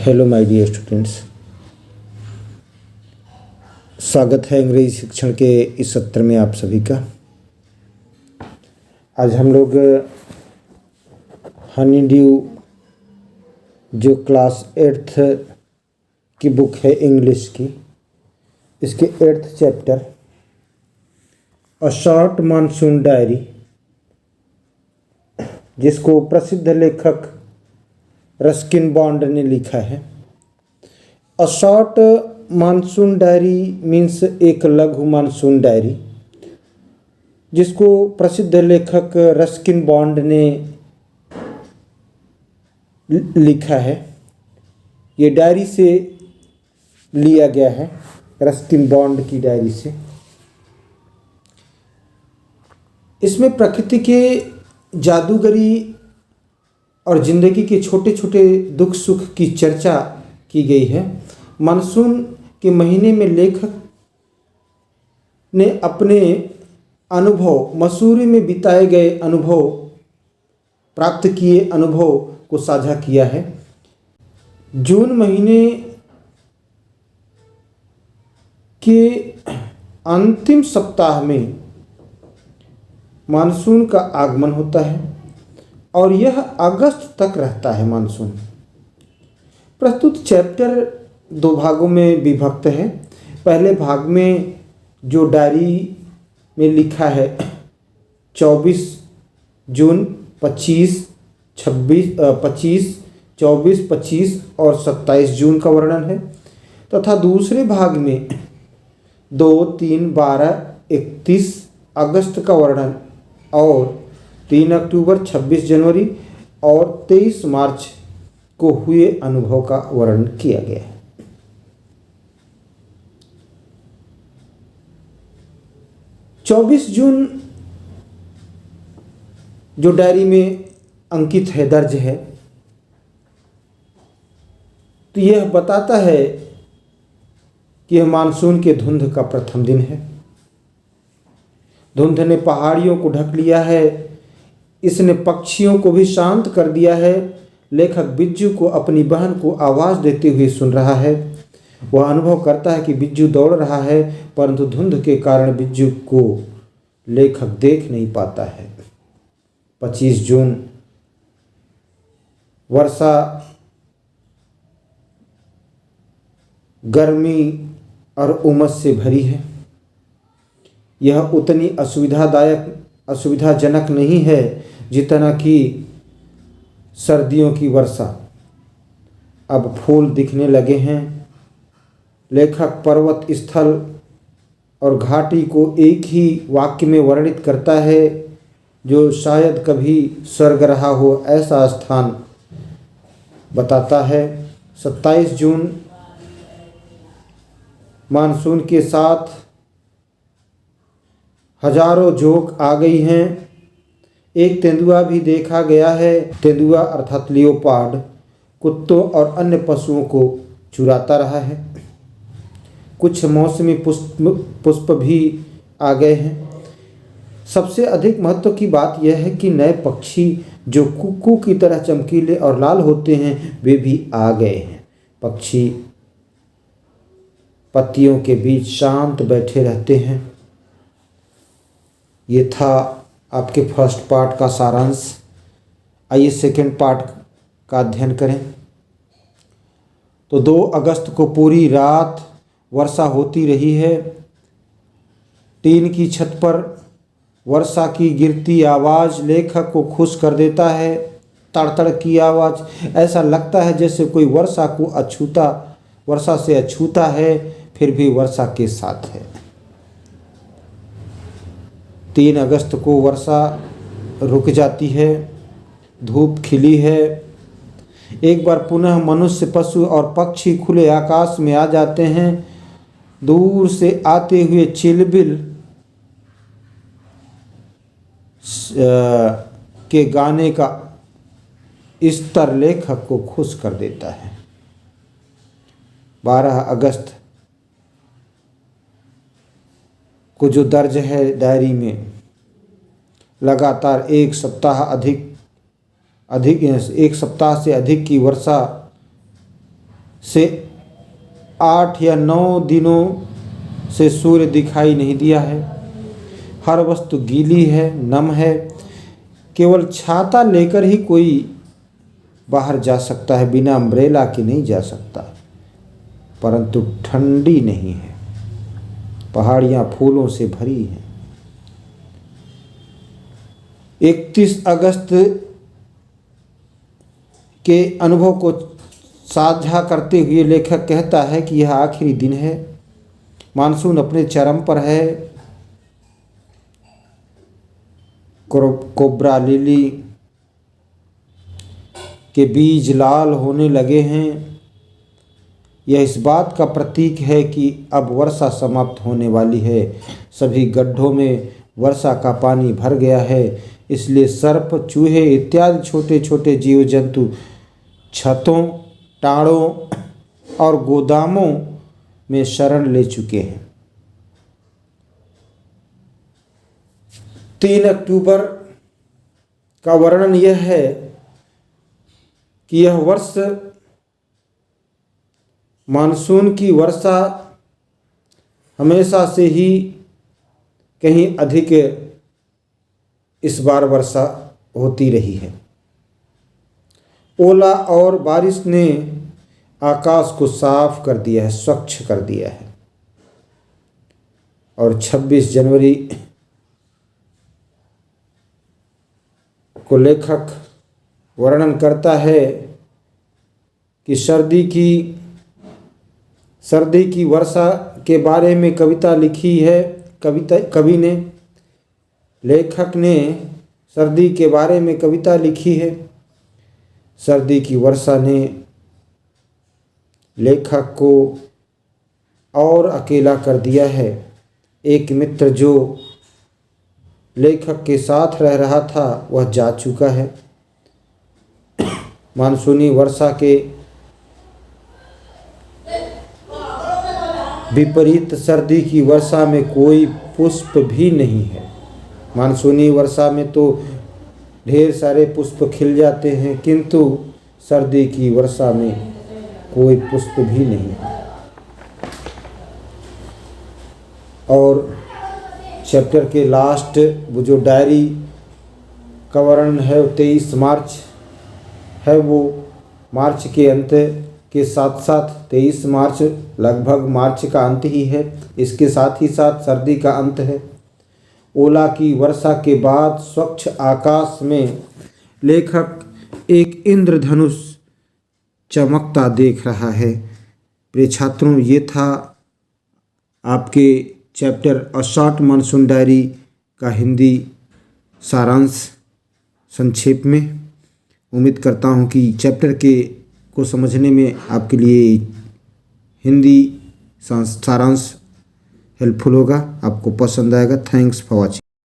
Hello my dear students, स्वागत है अंग्रेजी शिक्षण के इस सत्र में आप सभी का। आज हम लोग हनी ड्यू जो क्लास 8th की बुक है इंग्लिश की, इसके 8th chapter a short monsoon diary, जिसको प्रसिद्ध लेखक रस्किन बॉन्ड ने लिखा है। A short monsoon diary means एक लघु मानसून डायरी, जिसको प्रसिद्ध लेखक रस्किन बॉन्ड ने लिखा है। ये डायरी से लिया गया है, रस्किन बॉन्ड की डायरी से। इसमें प्रकृति के जादूगरी और ज़िंदगी के छोटे छोटे दुख सुख की चर्चा की गई है। मानसून के महीने में लेखक ने अपने अनुभव, मसूरी में बिताए गए अनुभव, प्राप्त किए अनुभव को साझा किया है। जून महीने के अंतिम सप्ताह में मानसून का आगमन होता है और यह अगस्त तक रहता है मानसून। प्रस्तुत चैप्टर 2 भागों में विभक्त है। पहले भाग में जो डायरी में लिखा है 24 जून 25, 24, 25 और 27 जून का वर्णन है, तथा दूसरे भाग में 2, 3, 12, 31 अगस्त का वर्णन और 3 अक्टूबर, 26 जनवरी और 23 मार्च को हुए अनुभव का वर्णन किया गया है। चौबीस जून जो डायरी में अंकित है, दर्ज है, तो यह बताता है कि यह मानसून के धुंध का प्रथम दिन है। धुंध ने पहाड़ियों को ढक लिया है, इसने पक्षियों को भी शांत कर दिया है। लेखक बिज्जू को अपनी बहन को आवाज़ देते हुए सुन रहा है। वह अनुभव करता है कि बिज्जू दौड़ रहा है, परंतु धुंध के कारण बिज्जू को लेखक देख नहीं पाता है। 25 जून वर्षा, गर्मी और उमस से भरी है। यह उतनी असुविधाजनक नहीं है जितना कि सर्दियों की वर्षा। अब फूल दिखने लगे हैं। लेखक पर्वत स्थल और घाटी को एक ही वाक्य में वर्णित करता है, जो शायद कभी स्वर्ग रहा हो ऐसा स्थान बताता है। 27 जून मानसून के साथ हजारों जोंक आ गई हैं। एक तेंदुआ भी देखा गया है। तेंदुआ अर्थात लियोपार्ड कुत्तों और अन्य पशुओं को चुराता रहा है। कुछ मौसमी पुष्प भी आ गए हैं। सबसे अधिक महत्व की बात यह है कि नए पक्षी जो कुक्कू की तरह चमकीले और लाल होते हैं, वे भी आ गए हैं। पक्षी पत्तियों के बीच शांत बैठे रहते हैं। ये था आपके फर्स्ट पार्ट का सारांश। आइए सेकंड पार्ट का अध्ययन करें। तो 2 अगस्त को पूरी रात वर्षा होती रही है। टीन की छत पर वर्षा की गिरती आवाज़ लेखक को खुश कर देता है। तड़तड़ की आवाज़, ऐसा लगता है जैसे कोई वर्षा से अछूता है, फिर भी वर्षा के साथ है। 3 अगस्त को वर्षा रुक जाती है। धूप खिली है। एक बार पुनः मनुष्य, पशु और पक्षी खुले आकाश में आ जाते हैं। दूर से आते हुए चिलबिल के गाने का स्तर लेखक को खुश कर देता है। 12 अगस्त को जो दर्ज है डायरी में, लगातार एक सप्ताह से अधिक की वर्षा से 8 या 9 दिनों से सूर्य दिखाई नहीं दिया है। हर वस्तु गीली है, नम है। केवल छाता लेकर ही कोई बाहर जा सकता है, बिना अम्ब्रेला के नहीं जा सकता। परंतु ठंडी नहीं है, पहाड़ियाँ फूलों से भरी हैं। 31 अगस्त के अनुभव को साझा करते हुए लेखक कहता है कि यह आखिरी दिन है, मानसून अपने चरम पर है। कोब्रा लिली के बीज लाल होने लगे हैं। यह इस बात का प्रतीक है कि अब वर्षा समाप्त होने वाली है। सभी गड्ढों में वर्षा का पानी भर गया है, इसलिए सर्प, चूहे इत्यादि छोटे छोटे जीव जंतु छतों, टाड़ों और गोदामों में शरण ले चुके हैं। 3 अक्टूबर का वर्णन यह है कि यह वर्ष मानसून की वर्षा हमेशा से ही कहीं अधिक इस बार वर्षा होती रही है। ओला और बारिश ने आकाश को साफ कर दिया है, स्वच्छ कर दिया है। और 26 जनवरी को लेखक वर्णन करता है कि सर्दी की वर्षा के बारे में कविता लिखी है। कवि ने, लेखक ने सर्दी के बारे में कविता लिखी है। सर्दी की वर्षा ने लेखक को और अकेला कर दिया है। एक मित्र जो लेखक के साथ रह रहा था वह जा चुका है। मानसूनी वर्षा के विपरीत सर्दी की वर्षा में कोई पुष्प भी नहीं है। मानसूनी वर्षा में तो ढेर सारे पुष्प खिल जाते हैं, किंतु सर्दी की वर्षा में कोई पुष्प भी नहीं है। और चैप्टर के लास्ट वो जो डायरी का वर्णन है 23 मार्च है, वो मार्च के अंत के साथ साथ 23 मार्च लगभग मार्च का अंत ही है, इसके साथ ही साथ सर्दी का अंत है। ओला की वर्षा के बाद स्वच्छ आकाश में लेखक एक इंद्रधनुष चमकता देख रहा है। प्रिय छात्रों, ये था आपके chapter a short monsoon diary का हिंदी सारांश संक्षेप में। उम्मीद करता हूँ कि चैप्टर को समझने में आपके लिए हिंदी सारांश हेल्पफुल होगा, आपको पसंद आएगा। Thanks for watching.